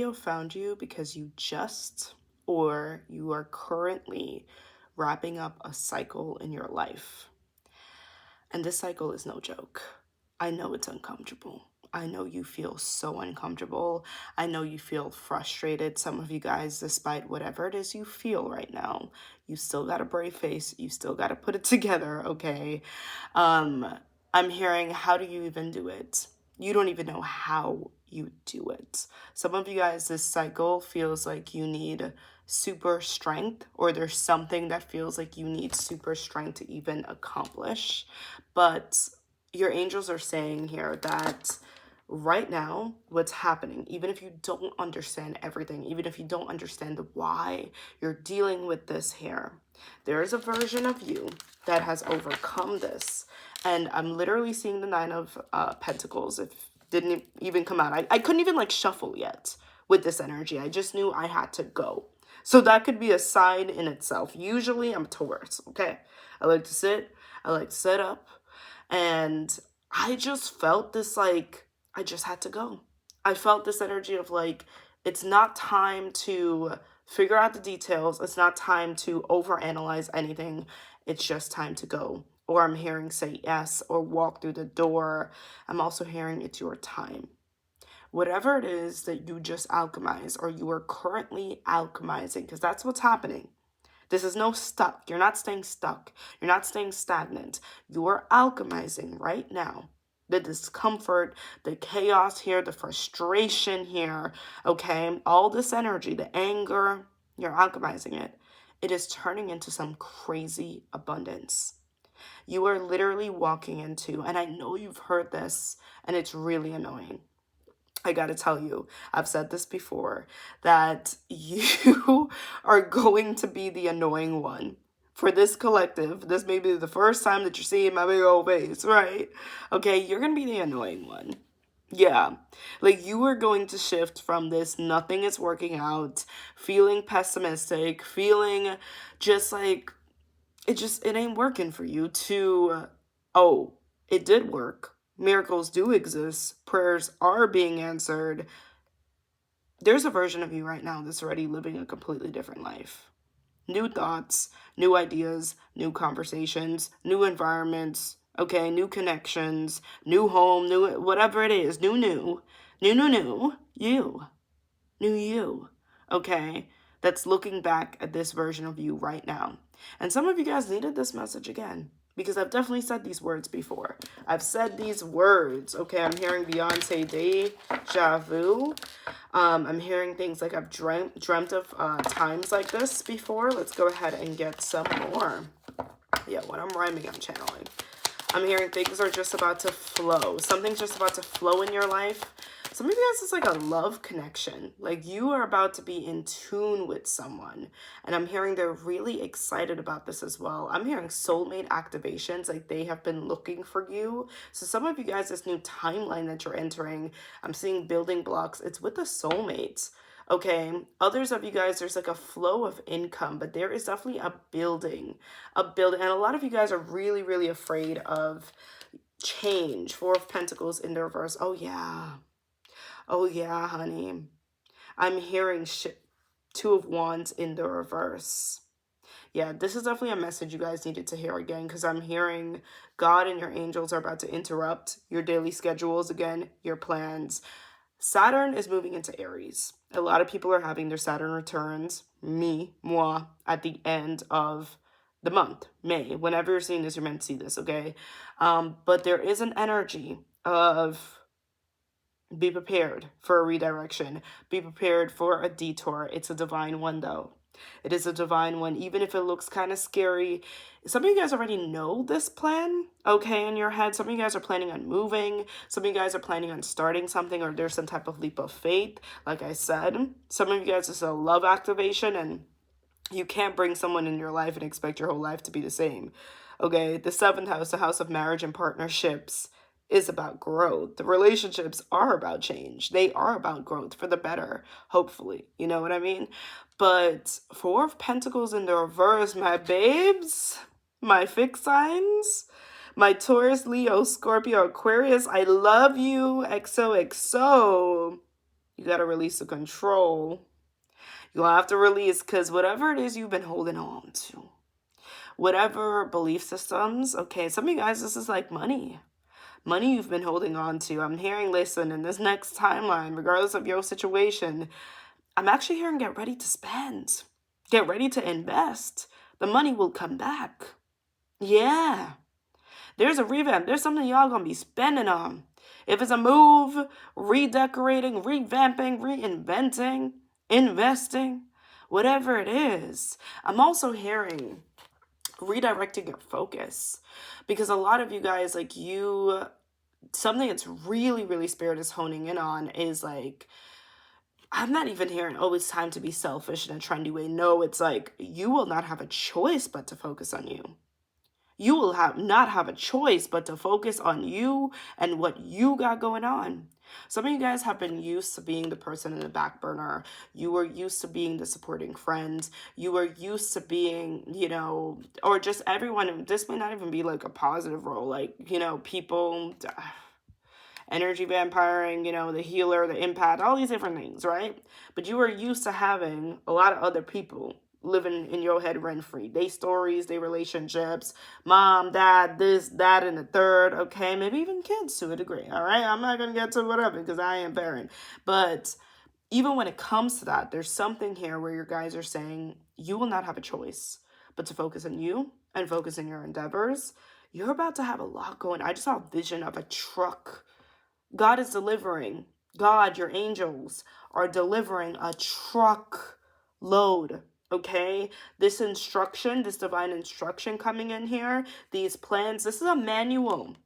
video found you because you just or you are currently wrapping up a cycle in your life. And this cycle is no joke. I know it's uncomfortable. I know you feel so uncomfortable. I know you feel frustrated. Some of you guys, despite whatever it is you feel right now, you still got a brave face. You still got to put it together, okay? Um, I'm hearing, how do you even do it? You don't even know how you do it. Some of you guys, this cycle feels like you need super strength, or there's something that feels like you need super strength to even accomplish. But your angels are saying here that right now, what's happening, even if you don't understand everything, even if you don't understand the why you're dealing with this here, there is a version of you that has overcome this. And I'm literally seeing the Nine of Pentacles. It didn't even come out. I couldn't even like shuffle yet with this energy. I just knew I had to go. So that could be a sign in itself. Usually I'm Taurus, okay? I like to sit, I like to set up, and I just felt this like I just had to go. I felt this energy of like, it's not time to figure out the details. It's not time to overanalyze anything. It's just time to go. Or I'm hearing say yes or walk through the door. I'm also hearing it's your time. Whatever it is that you just alchemize or you are currently alchemizing, because that's what's happening. This is no stuck. You're not staying stuck. You're not staying stagnant. You are alchemizing right now. The discomfort, the chaos here, the frustration here, okay? All this energy, the anger, you're alchemizing it. It is turning into some crazy abundance. You are literally walking into, and I know you've heard this, and it's really annoying. I gotta tell you, I've said this before, that you are going to be the annoying one. For this collective, this may be the first time that you're seeing my big old face, right? Okay, you're gonna be the annoying one. Yeah, like you are going to shift from this nothing is working out, feeling pessimistic, feeling just like it ain't working for you, to oh, it did work. Miracles do exist. Prayers are being answered. There's a version of you right now that's already living a completely different life. New thoughts, new ideas, new conversations, new environments, okay, new connections, new home, new whatever it is, new, new you, okay, that's looking back at this version of you right now. And some of you guys needed this message again, because I've definitely said these words before. I've said these words, okay? I'm hearing Beyonce deja vu. I'm hearing things like I've dreamt of times like this before. Let's go ahead and get some more. Yeah, when I'm rhyming, I'm channeling. I'm hearing things are just about to flow. Something's just about to flow in your life. Some of you guys, it's like a love connection. Like you are about to be in tune with someone. And I'm hearing they're really excited about this as well. I'm hearing soulmate activations, like they have been looking for you. So some of you guys, this new timeline that you're entering, I'm seeing building blocks. It's with a soulmate. Okay, others of you guys, there's like a flow of income, but there is definitely a building. And a lot of you guys are really, really afraid of change. Four of Pentacles in the reverse. Oh yeah, honey. I'm hearing Two of Wands in the reverse. Yeah, this is definitely a message you guys needed to hear again, because I'm hearing God and your angels are about to interrupt your daily schedules again, your plans. Saturn is moving into Aries. A lot of people are having their Saturn returns, moi, at the end of the month, May. Whenever you're seeing this, you're meant to see this, okay? But there is an energy of be prepared for a redirection. Be prepared for a detour. It's a divine one, though. It is a divine one, even if it looks kind of scary. Some of you guys already know this plan, okay, in your head. Some of you guys are planning on moving. Some of you guys are planning on starting something, or there's some type of leap of faith. Like I said, some of you guys, is a love activation, and you can't bring someone in your life and expect your whole life to be the same. Okay, the seventh house, the house of marriage and partnerships, is about growth. The relationships are about change. They are about growth for the better, hopefully. You know what I mean? But Four of Pentacles in the reverse, my babes, my fixed signs, my Taurus, Leo, Scorpio, Aquarius, I love you, XOXO. You got to release the control. You'll have to release, because whatever it is you've been holding on to, whatever belief systems, okay, some of you guys, this is like money. Money you've been holding on to. I'm hearing, listen, in this next timeline, regardless of your situation, I'm actually hearing get ready to spend. Get ready to invest. The money will come back. Yeah. There's a revamp. There's something y'all gonna be spending on. If it's a move, redecorating, revamping, reinventing, investing, whatever it is. I'm also hearing redirecting your focus, because a lot of you guys, like, you, something that's really, really spirit is honing in on is like, I'm not even hearing, oh, it's time to be selfish in a trendy way. No, it's like, you will not have a choice but to focus on you. You will not have a choice but to focus on you and what you got going on. Some of you guys have been used to being the person in the back burner. You were used to being the supporting friend. You were used to being, or just everyone. This may not even be like a positive role. Like, people, energy vampiring, the healer, the empath, all these different things, right? But you were used to having a lot of other people living in your head rent free. They stories, they relationships, mom, dad, this, that, and the third. Okay, maybe even kids to a degree. All right, I'm not gonna get to whatever because I am parent. But even when it comes to that, there's something here where your guys are saying you will not have a choice but to focus on you and focus on your endeavors. You're about to have a lot going. I just saw a vision of a truck. God is delivering. God, your angels are delivering a truck load. Okay, this instruction, this divine instruction coming in here, these plans, this is a manual.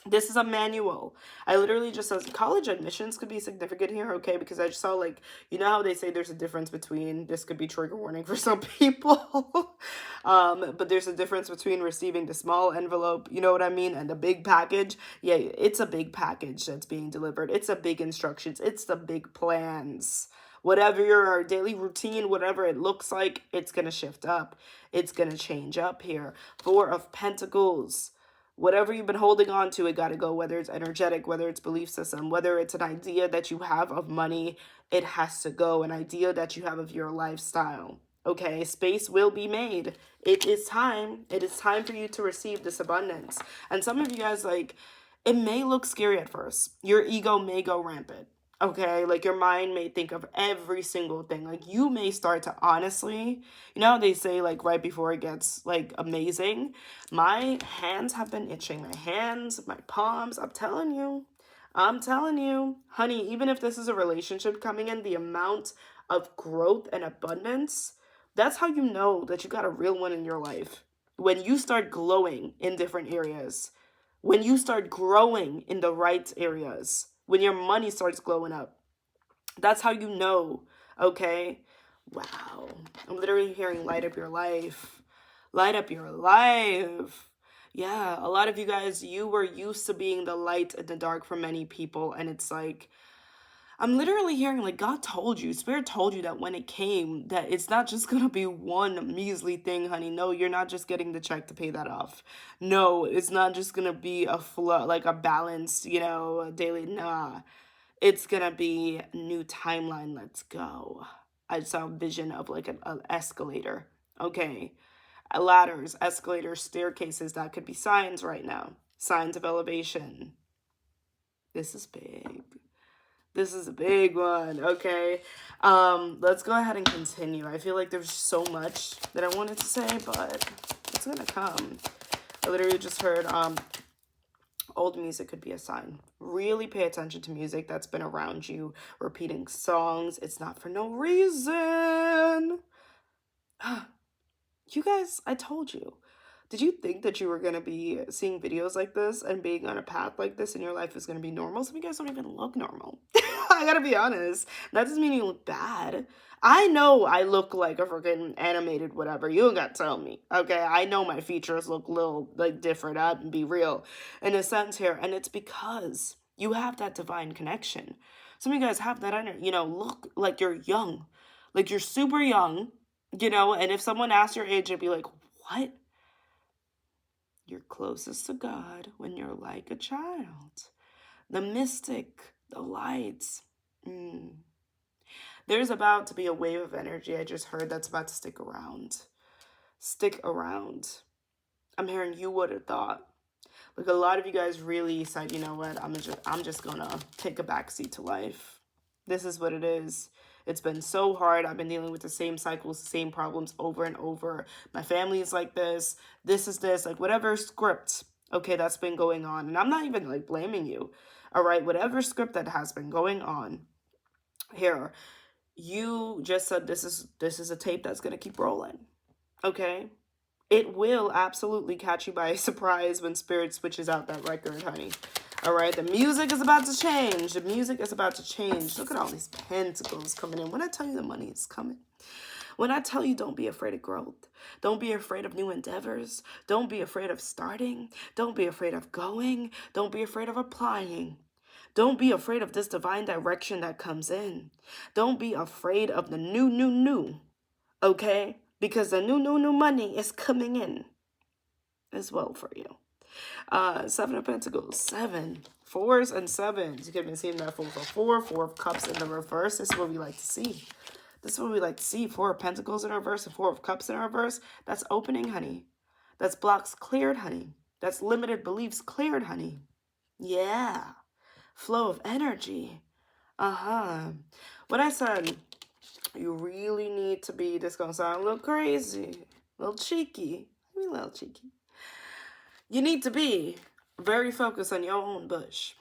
This is a manual. I literally just says college admissions could be significant here, okay? Because I just saw, like, how they say there's a difference between, this could be trigger warning for some people, but there's a difference between receiving the small envelope, you know what I mean, and the big package. Yeah, it's a big package that's being delivered. It's a big instructions. It's the big plans. Whatever your daily routine, whatever it looks like, it's going to shift up. It's going to change up here. Four of Pentacles. Whatever you've been holding on to, it got to go, whether it's energetic, whether it's belief system, whether it's an idea that you have of money, it has to go. An idea that you have of your lifestyle. Okay, space will be made. It is time. It is time for you to receive this abundance. And some of you guys, like, it may look scary at first. Your ego may go rampant. Okay, like your mind may think of every single thing. Like you may start to honestly, they say like right before it gets like amazing. My hands have been itching. My hands, my palms. I'm telling you, honey, even if this is a relationship coming in, the amount of growth and abundance, that's how you know that you got a real one in your life. When you start glowing in different areas, when you start growing in the right areas, when your money starts glowing up, that's how you know, okay? Wow. I'm literally hearing light up your life. Light up your life. Yeah, a lot of you guys, you were used to being the light in the dark for many people, and it's like, I'm literally hearing like God told you, Spirit told you that when it came, that it's not just gonna be one measly thing, honey. No, you're not just getting the check to pay that off. No, it's not just gonna be a flow, like a balanced, daily. Nah, it's gonna be a new timeline. Let's go. I saw a vision of like an escalator. Okay, ladders, escalators, staircases. That could be signs right now. Signs of elevation. This is big. This is a big one, okay? Let's go ahead and continue. I feel like there's so much that I wanted to say, but it's gonna come. I literally just heard old music could be a sign. Really pay attention to music that's been around you, repeating songs. It's not for no reason. You guys, I told you. Did you think that you were going to be seeing videos like this and being on a path like this in your life is going to be normal? Some of you guys don't even look normal. I gotta be honest. That doesn't mean you look bad. I know I look like a freaking animated whatever. You don't got to tell me. Okay, I know my features look a little like different. I can be real in a sense here. And it's because you have that divine connection. Some of you guys have that energy, look like you're young. Like you're super young, and if someone asks your age, it'd be like, what? You're closest to God when you're like a child. The mystic, the lights. Mm. There's about to be a wave of energy I just heard that's about to stick around. Stick around. I'm hearing you would have thought. Like a lot of you guys really said, you know what, I'm just gonna take a backseat to life. This is what it is. It's been so hard. I've been dealing with the same cycles, the same problems over and over. My family is like this. This is this, like whatever script, okay, that's been going on. And I'm not even like blaming you. All right, whatever script that has been going on here, you just said this is a tape that's gonna keep rolling. Okay? It will absolutely catch you by surprise when Spirit switches out that record, honey. All right, the music is about to change. The music is about to change. Look at all these pentacles coming in. When I tell you the money is coming, when I tell you don't be afraid of growth, don't be afraid of new endeavors, don't be afraid of starting, don't be afraid of going, don't be afraid of applying. Don't be afraid of this divine direction that comes in. Don't be afraid of the new, okay? Because the new money is coming in as well for you. Seven of Pentacles, seven. Fours and sevens. You could have been seeing that four of cups in the reverse. This is what we like to see. This is what we like to see. Four of Pentacles in reverse and four of cups in reverse. That's opening, honey. That's blocks cleared, honey. That's limited beliefs cleared, honey. Yeah. Flow of energy. What I said, you really need to be, this gonna sound a little crazy, a little cheeky. I mean, a little cheeky. You need to be very focused on your own bush.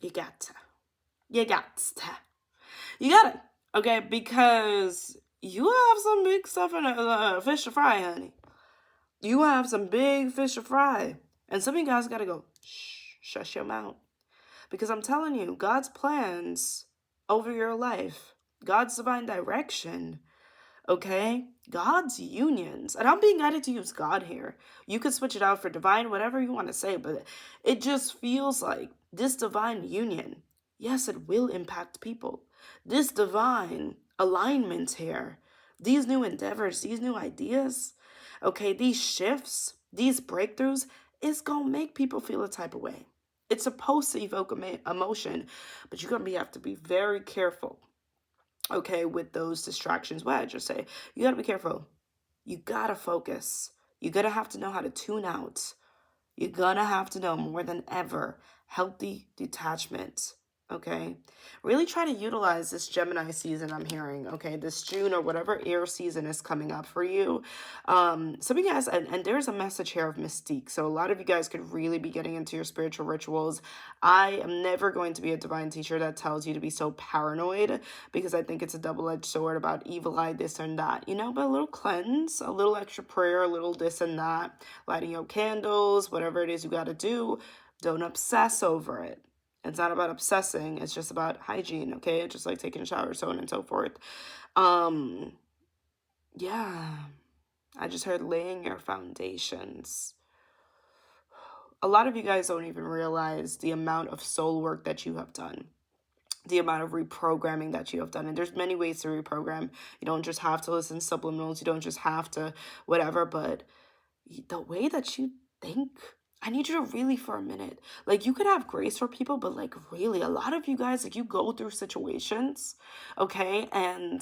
You got to. You got to. You got it. Okay, because you have some big stuff in a fish to fry, honey. You have some big fish to fry. And some of you guys got to go, shh, shush your mouth. Because I'm telling you, God's plans over your life, God's divine direction, okay? God's unions. And I'm being guided to use God here. You could switch it out for divine, whatever you want to say, but it just feels like this divine union, yes, it will impact people. This divine alignment here, these new endeavors, these new ideas, okay, these shifts, these breakthroughs, it's going to make people feel a type of way. It's supposed to evoke emotion, but you're going to have to be very careful, okay, with those distractions. What I just say, you got to be careful. You got to focus. You're going to have to know how to tune out. You're going to have to know more than ever healthy detachment. Okay, really try to utilize this Gemini season. I'm hearing, okay, this June or whatever air season is coming up for you. Some of you guys, and there's a message here of mystique. So a lot of you guys could really be getting into your spiritual rituals. I am never going to be a divine teacher that tells you to be so paranoid, because I think it's a double-edged sword about evil eye, this and that, you know, but a little cleanse, a little extra prayer, a little this and that, lighting your candles, whatever it is you got to do. Don't obsess over it. It's not about obsessing. It's just about hygiene, okay? Just like taking a shower, so on and so forth. Yeah. I just heard laying your foundations. A lot of you guys don't even realize the amount of soul work that you have done, the amount of reprogramming that you have done. And there's many ways to reprogram. You don't just have to listen to subliminals. You don't just have to whatever, but the way that you think, I need you to really, for a minute, like, you could have grace for people, but like, really, a lot of you guys, like, you go through situations, okay, and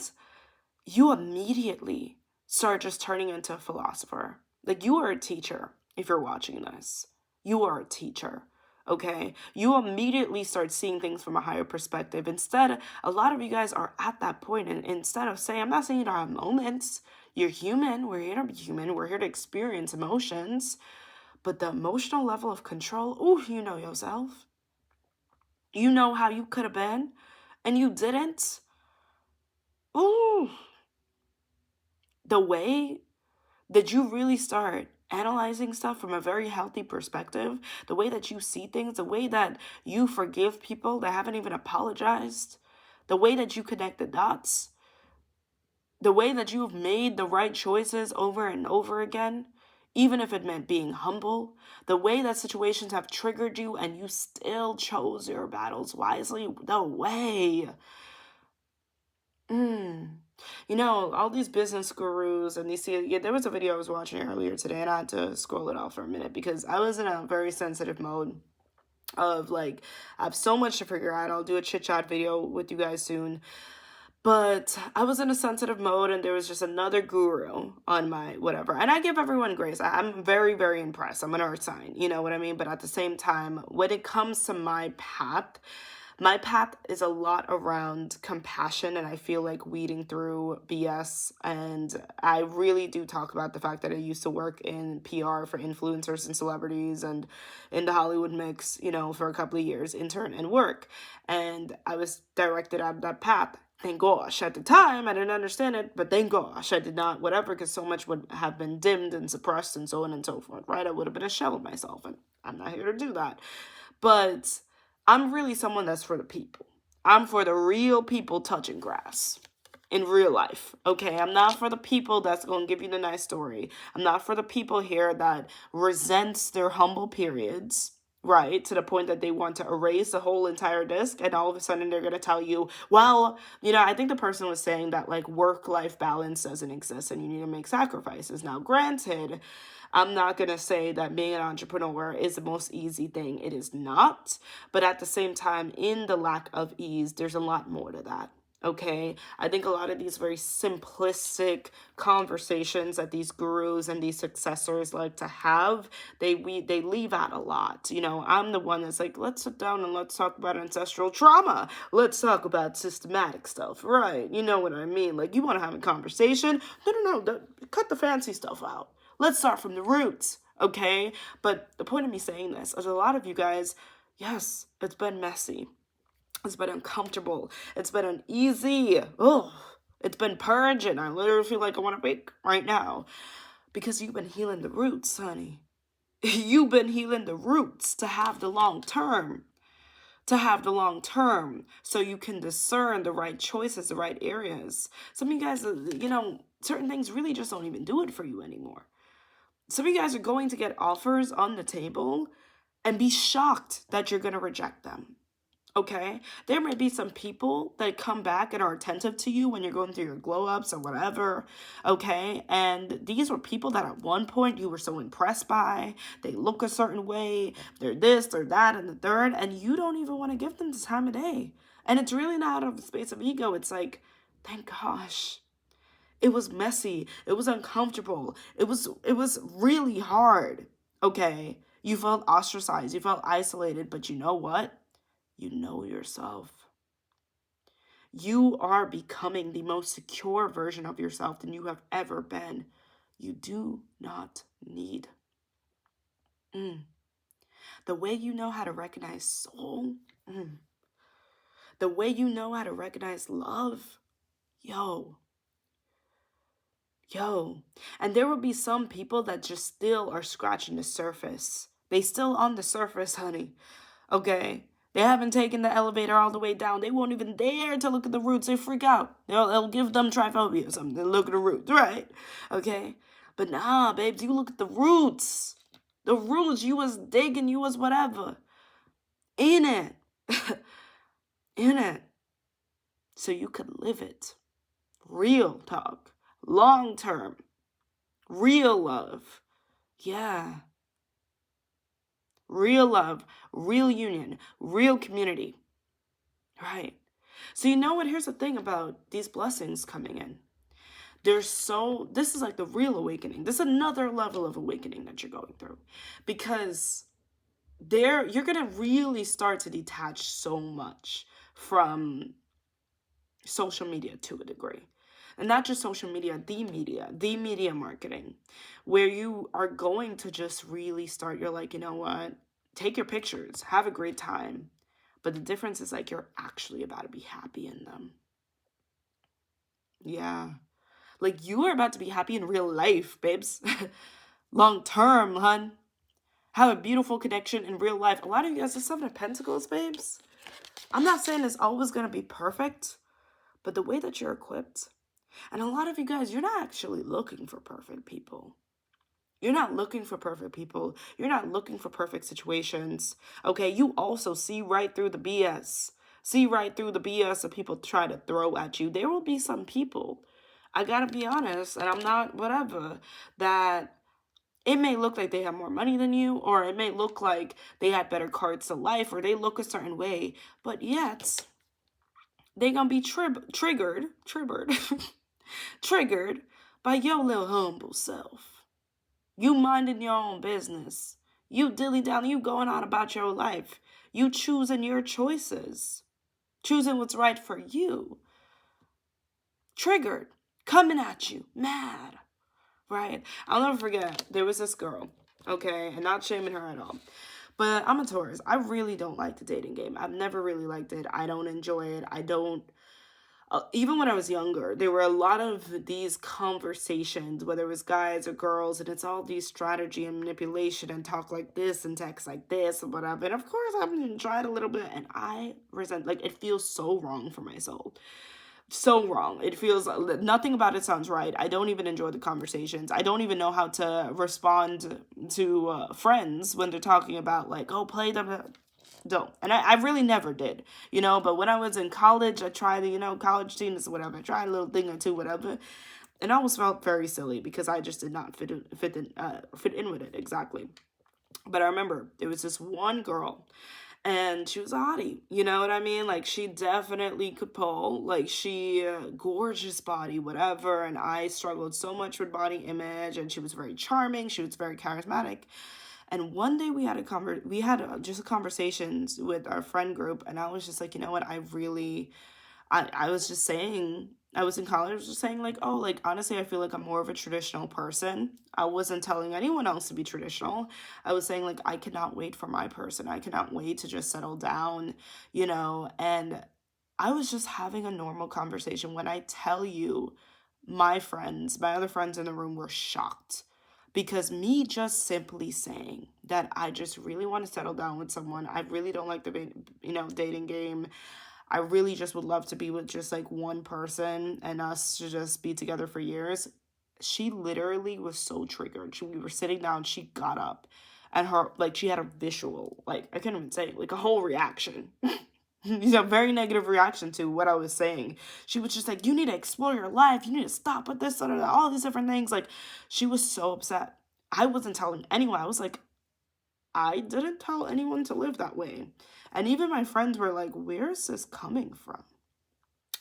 you immediately start just turning into a philosopher. Like, you are a teacher. If you're watching this, you are a teacher. Okay, you immediately start seeing things from a higher perspective. Instead, a lot of you guys are at that point, and instead of saying, I'm not saying you don't have moments, you're human, we're here to be human, we're here to experience emotions, but the emotional level of control, ooh, you know yourself. You know how you could have been, and you didn't. Ooh. The way that you really start analyzing stuff from a very healthy perspective, the way that you see things, the way that you forgive people that haven't even apologized, the way that you connect the dots, the way that you've made the right choices over and over again, even if it meant being humble, the way that situations have triggered you and you still chose your battles wisely, the way. You know, all these business gurus and these, yeah, there was a video I was watching earlier today and I had to scroll it off for a minute because I was in a very sensitive mode. of like, I have so much to figure out. I'll do a chit chat video with you guys soon. But I was in a sensitive mode and there was just another guru on my whatever. And I give everyone grace. I'm very, very impressed. I'm an earth sign, you know what I mean? But at the same time, when it comes to my path is a lot around compassion, and I feel like weeding through BS. And I really do talk about the fact that I used to work in PR for influencers and celebrities and in the Hollywood mix, you know, for a couple of years, intern and work. And I was directed out of that path. Thank gosh. At the time, I didn't understand it, but thank gosh I did not, whatever, because so much would have been dimmed and suppressed and so on and so forth, right? I would have been a shell of myself, and I'm not here to do that. But I'm really someone that's for the people. I'm for the real people touching grass in real life. Okay, I'm not for the people that's going to give you the nice story. I'm not for the people here that resents their humble periods, right? To the point that they want to erase the whole entire disc, and all of a sudden they're going to tell you, well, you know, I think the person was saying that like work-life balance doesn't exist and you need to make sacrifices. Now, granted, I'm not going to say that being an entrepreneur is the most easy thing. It is not. But at the same time, in the lack of ease, there's a lot more to that. Okay, I think a lot of these very simplistic conversations that these gurus and these successors like to have, they leave out a lot. You know, I'm the one that's like, let's sit down and let's talk about ancestral trauma. Let's talk about systematic stuff, right? You know what I mean? Like, you want to have a conversation? No. Cut the fancy stuff out. Let's start from the roots, okay? But the point of me saying this is a lot of you guys, yes, it's been messy. It's been uncomfortable. It's been uneasy. Oh, it's been purging. I literally feel like I want to wake right now because you've been healing the roots, honey. You've been healing the roots to have the long term. To have the long term so you can discern the right choices, the right areas. Some of you guys, you know, certain things really just don't even do it for you anymore. Some of you guys are going to get offers on the table and be shocked that you're going to reject them. Okay? There may be some people that come back and are attentive to you when you're going through your glow ups or whatever. Okay? And these were people that at one point you were so impressed by. They look a certain way. They're this, they're that, and the third. And you don't even want to give them the time of day. And it's really not out of the space of ego. It's like, thank gosh. It was messy. It was uncomfortable. It was really hard. Okay? You felt ostracized. You felt isolated. But you know what? You know yourself. You are becoming the most secure version of yourself than you have ever been. You do not need. The way you know how to recognize soul, the way you know how to recognize love, yo. And there will be some people that just still are scratching the surface. They still on the surface, honey. Okay? They haven't taken the elevator all the way down. They won't even dare to look at the roots. They freak out. They'll give them trypophobia or something. They look at the roots, right? Okay? But nah, babes, you look at the roots. The roots, you was digging, you was whatever. In it. In it. So you could live it. Real talk. Long term. Real love. Yeah. Real love. Real union. Real community. Right. So you know what? Here's the thing about these blessings coming in. This is like the real awakening. This is another level of awakening that you're going through. Because you're going to really start to detach so much from social media to a degree. And not just social media, the media marketing, where you are going to just really start, you're like, you know what? Take your pictures, have a great time. But the difference is like you're actually about to be happy in them. Yeah. Like you are about to be happy in real life, babes. Long term, hun. Have a beautiful connection in real life. A lot of you guys are Seven of Pentacles, babes. I'm not saying it's always going to be perfect, but the way that you're equipped, and a lot of you guys, you're not actually looking for perfect people. You're not looking for perfect people. You're not looking for perfect situations. Okay, you also see right through the BS. See right through the BS that people try to throw at you. There will be some people, I gotta be honest, and I'm not whatever, that It may look like they have more money than you, or it may look like they had better cards to life, or they look a certain way, but yet they gonna be triggered by your little humble self. You minding your own business. You dilly-dally, you going on about your life. You choosing your choices. Choosing what's right for you. Triggered. Coming at you. Mad. Right? I'll never forget, there was this girl, okay, and not shaming her at all. But I'm a Taurus. I really don't like the dating game. I've never really liked it. I don't enjoy it. I don't even when I was younger, there were a lot of these conversations, whether it was guys or girls, and it's all these strategy and manipulation and talk like this and text like this and whatever. And of course, I've tried a little bit, and I resent, like, it feels so wrong for my soul. So wrong. It feels, nothing about it sounds right. I don't even enjoy the conversations. I don't even know how to respond to friends when they're talking about, like, oh, play the don't. And I really never did, but when I was in college, I tried the, college students or whatever. I tried a little thing or two, whatever. And I always felt very silly because I just did not fit in with it exactly. But I remember there was this one girl, and she was a hottie, you know what I mean? Like, she definitely could pull, like, she, gorgeous body, whatever, and I struggled so much with body image, and she was very charming, she was very charismatic. And one day we had just conversations with our friend group, and I was just like, you know what, I was just saying, I was in college, I was just saying, like, oh, like, honestly, I feel like I'm more of a traditional person. I wasn't telling anyone else to be traditional. I was saying, like, I cannot wait for my person. I cannot wait to just settle down, and I was just having a normal conversation. When I tell you, my other friends in the room were shocked because me just simply saying that I just really want to settle down with someone. I really don't like the, dating game. I really just would love to be with just like one person and us to just be together for years. She literally was so triggered. We were sitting down, she got up, and she had a visual, like, I can't even say it, like a whole reaction. Very negative reaction to what I was saying. She was just like, you need to explore your life. You need to stop with this, all these different things. Like, she was so upset. I wasn't telling anyone. I was like, I didn't tell anyone to live that way. And even my friends were like, where is this coming from?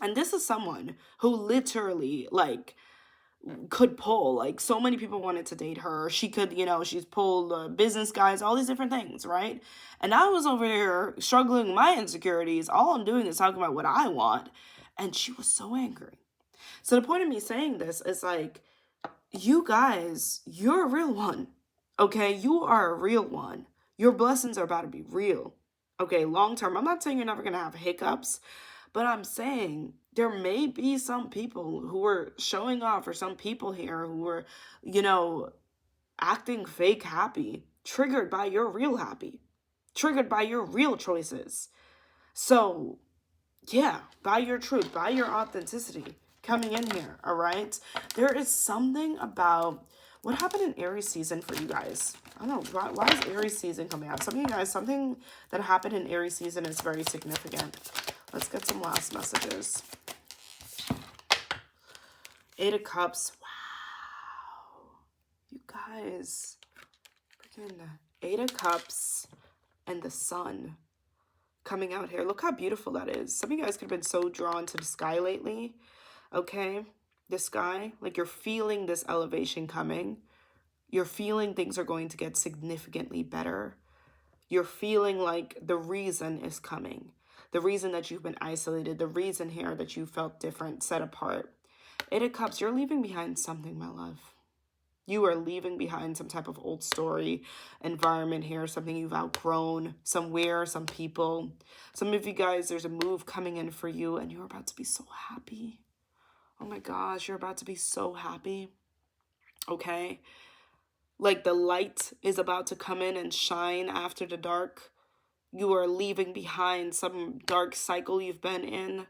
And this is someone who literally, like, could pull. Like, so many people wanted to date her. She could, she's pulled business guys, all these different things, right? And I was over here struggling with my insecurities. All I'm doing is talking about what I want. And she was so angry. So the point of me saying this is, like, you guys, you're a real one. Okay? You are a real one. Your blessings are about to be real. Okay? Long term. I'm not saying you're never going to have hiccups, but I'm saying there may be some people who are showing off, or some people here who are, acting fake happy, triggered by your real happy, triggered by your real choices. So, yeah, by your truth, by your authenticity coming in here, all right? There is something about what happened in Aries season for you guys. I don't know, why is Aries season coming out? Some of you guys, something that happened in Aries season is very significant. Let's get some last messages. 8 of Cups. Wow. You guys. Freaking 8 of Cups and the Sun coming out here. Look how beautiful that is. Some of you guys could have been so drawn to the sky lately. Okay? The sky. Like, you're feeling this elevation coming. You're feeling things are going to get significantly better. You're feeling like the reason is coming. The reason that you've been isolated. The reason here that you felt different, set apart. 8 of Cups, you're leaving behind something, my love. You are leaving behind some type of old story, environment here, something you've outgrown, somewhere, some people. Some of you guys, there's a move coming in for you, and you're about to be so happy. Oh my gosh, you're about to be so happy. Okay? Like, the light is about to come in and shine after the dark. You are leaving behind some dark cycle you've been in.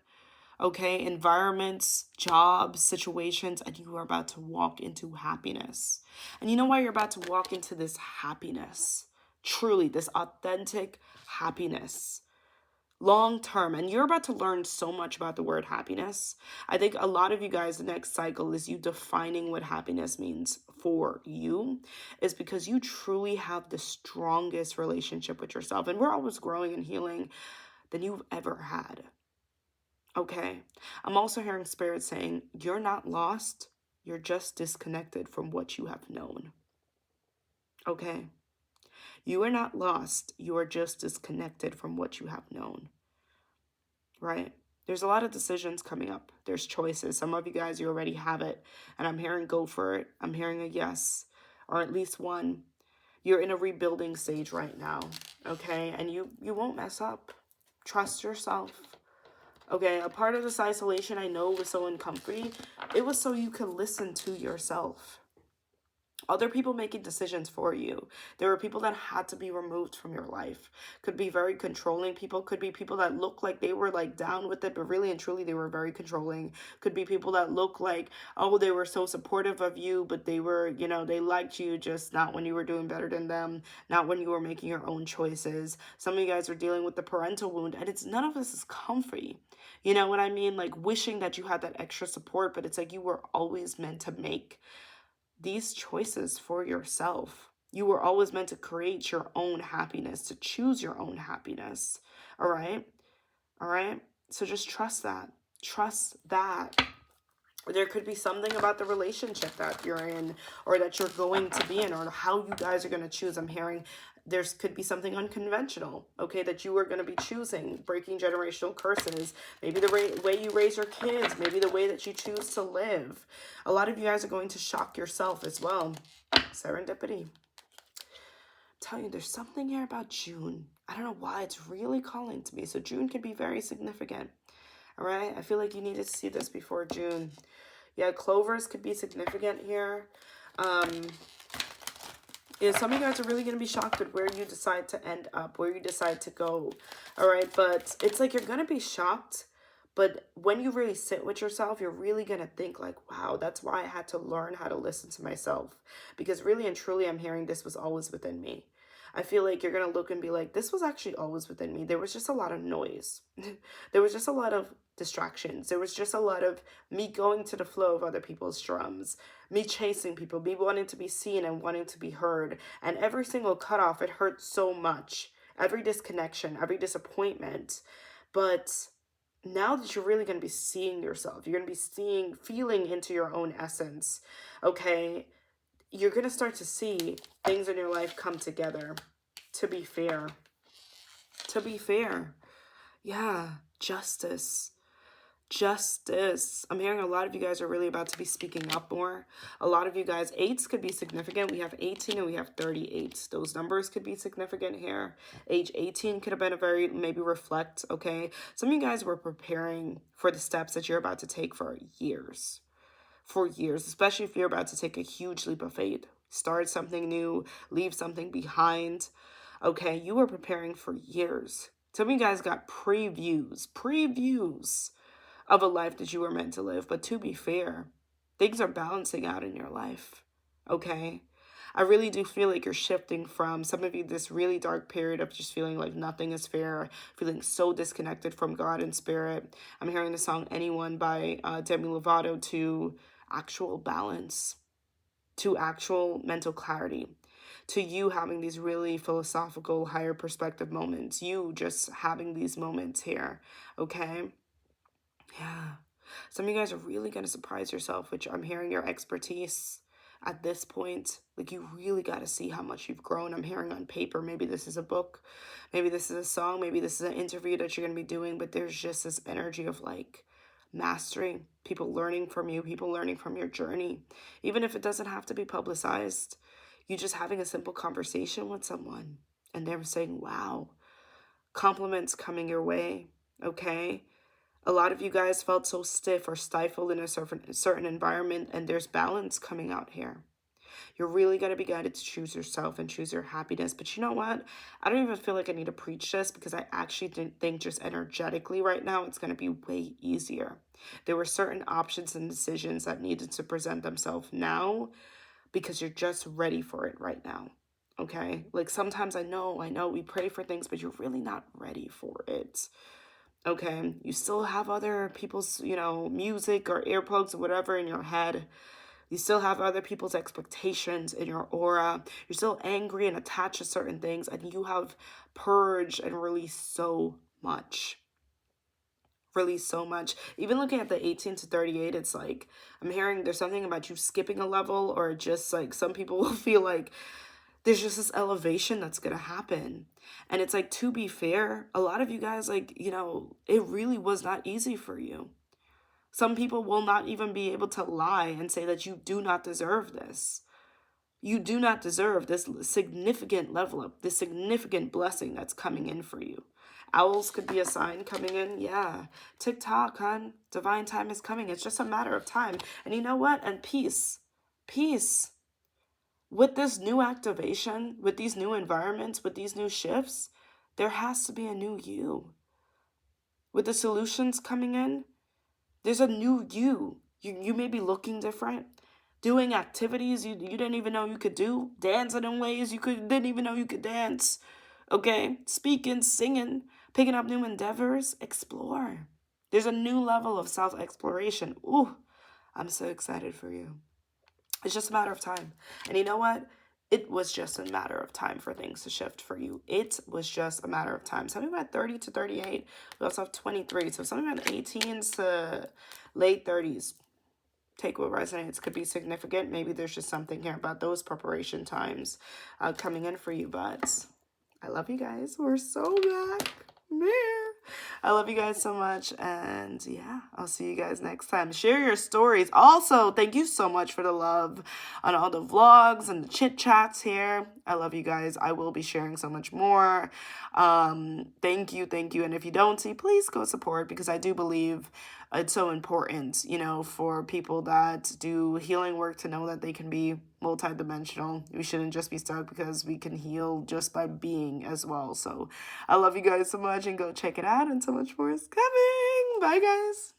Okay, environments, jobs, situations, and you are about to walk into happiness. And you know why you're about to walk into this happiness? Truly, this authentic happiness. long term. And you're about to learn so much about the word happiness. I think a lot of you guys, the next cycle is you defining what happiness means for you, is because you truly have the strongest relationship with yourself. And we're always growing and healing than you've ever had. Okay. I'm also hearing spirit saying, you're not lost. You're just disconnected from what you have known. Okay. You are not lost. You are just disconnected from what you have known. Right? There's a lot of decisions coming up. There's choices. Some of you guys, you already have it. And I'm hearing go for it. I'm hearing a yes, or at least one. You're in a rebuilding stage right now. Okay. And you won't mess up. Trust yourself. Okay, a part of this isolation I know was so uncomfy. It was so you could listen to yourself. Other people making decisions for you. There were people that had to be removed from your life. Could be very controlling people. Could be people that look like they were like down with it, but really and truly they were very controlling. Could be people that look like, oh, they were so supportive of you, but they were, you know, they liked you just not when you were doing better than them, not when you were making your own choices. Some of you guys are dealing with the parental wound, and it's none of this is comfy. You know what I mean? Like wishing that you had that extra support, but it's like you were always meant to make these choices for yourself. You were always meant to create your own happiness, to choose your own happiness. All right? All right? So just trust that. Trust that. There could be something about the relationship that you're in or that you're going to be in or how you guys are going to choose. I'm hearing there's could be something unconventional, okay, that you are going to be choosing, breaking generational curses, maybe the way you raise your kids, maybe the way that you choose to live. A lot of you guys are going to shock yourself as well. Serendipity. I'm telling you, there's something here about June. I don't know why it's really calling to me. So June can be very significant. All right. I feel like you need to see this before June. Yeah, clovers could be significant here. Yeah, some of you guys are really going to be shocked at where you decide to end up, where you decide to go. All right, but it's like you're going to be shocked. But when you really sit with yourself, you're really going to think like, wow, that's why I had to learn how to listen to myself. Because really and truly, I'm hearing this was always within me. I feel like you're going to look and be like, this was actually always within me. There was just a lot of noise. There was just a lot of distractions. There was just a lot of me going to the flow of other people's drums, me chasing people, me wanting to be seen and wanting to be heard. And every single cutoff, it hurt so much. Every disconnection, every disappointment. But now that you're really going to be seeing yourself, you're going to be feeling into your own essence, okay? You're going to start to see things in your life come together. To be fair. To be fair. Yeah. Justice. Justice. I'm hearing a lot of you guys are really about to be speaking up more. A lot of you guys, 8s could be significant. We have 18 and we have 38. Those numbers could be significant here. Age 18 could have been a very, maybe reflect, okay? Some of you guys were preparing for the steps that you're about to take for years. For years, especially if you're about to take a huge leap of faith. Start something new, leave something behind. Okay, you were preparing for years. Some of you guys got previews of a life that you were meant to live. But to be fair, things are balancing out in your life, okay? I really do feel like you're shifting from some of you this really dark period of just feeling like nothing is fair, feeling so disconnected from God and spirit. I'm hearing the song Anyone by Demi Lovato to actual balance, to actual mental clarity, to you having these really philosophical, higher perspective moments, you just having these moments here, okay? Yeah. Some of you guys are really going to surprise yourself, which I'm hearing your expertise at this point. Like, you really got to see how much you've grown. I'm hearing on paper. Maybe this is a book. Maybe this is a song. Maybe this is an interview that you're going to be doing. But there's just this energy of like mastery, people learning from you, people learning from your journey. Even if it doesn't have to be publicized, you just having a simple conversation with someone and they're saying, wow, compliments coming your way. Okay. A lot of you guys felt so stiff or stifled in a certain environment, and there's balance coming out here. You're really going to be guided to choose yourself and choose your happiness. But you know what? I don't even feel like I need to preach this because I actually think just energetically right now, it's going to be way easier. There were certain options and decisions that needed to present themselves now because you're just ready for it right now. okay? Like sometimes I know we pray for things, but you're really not ready for it. Okay, you still have other people's, music or earplugs or whatever in your head. You still have other people's expectations in your aura. You're still angry and attached to certain things, and you have purged and released so much. Released so much. Even looking at the 18 to 38, it's like I'm hearing there's something about you skipping a level, or just like some people will feel like there's just this elevation that's gonna happen. And it's like, to be fair, a lot of you guys, like, it really was not easy for you. Some people will not even be able to lie and say that you do not deserve this. You do not deserve this significant level up, this significant blessing that's coming in for you. Owls could be a sign coming in. Yeah. TikTok, hon. Divine time is coming. It's just a matter of time. And you know what? And peace. Peace. With this new activation, with these new environments, with these new shifts, there has to be a new you. With the solutions coming in, there's a new you. You may be looking different, doing activities you didn't even know you could do, dancing in ways didn't even know you could dance. Okay? Speaking, singing, picking up new endeavors, explore. There's a new level of self-exploration. Ooh, I'm so excited for you. It's just a matter of time. And you know what? It was just a matter of time for things to shift for you. It was just a matter of time. Something about 30 to 38. We also have 23. So something about 18s to late 30s. Take what resonates. Could be significant. Maybe there's just something here about those preparation times coming in for you. But I love you guys. We're so back. Man. I love you guys so much. And yeah, I'll see you guys next time. Share your stories. Also, thank you so much for the love on all the vlogs and the chit chats here. I love you guys. I will be sharing so much more. Thank you. And if you don't see, please go support, because I do believe it's so important, for people that do healing work to know that they can be multidimensional. We shouldn't just be stuck, because we can heal just by being as well. So I love you guys so much, and go check it out, and so much more is coming. Bye, guys.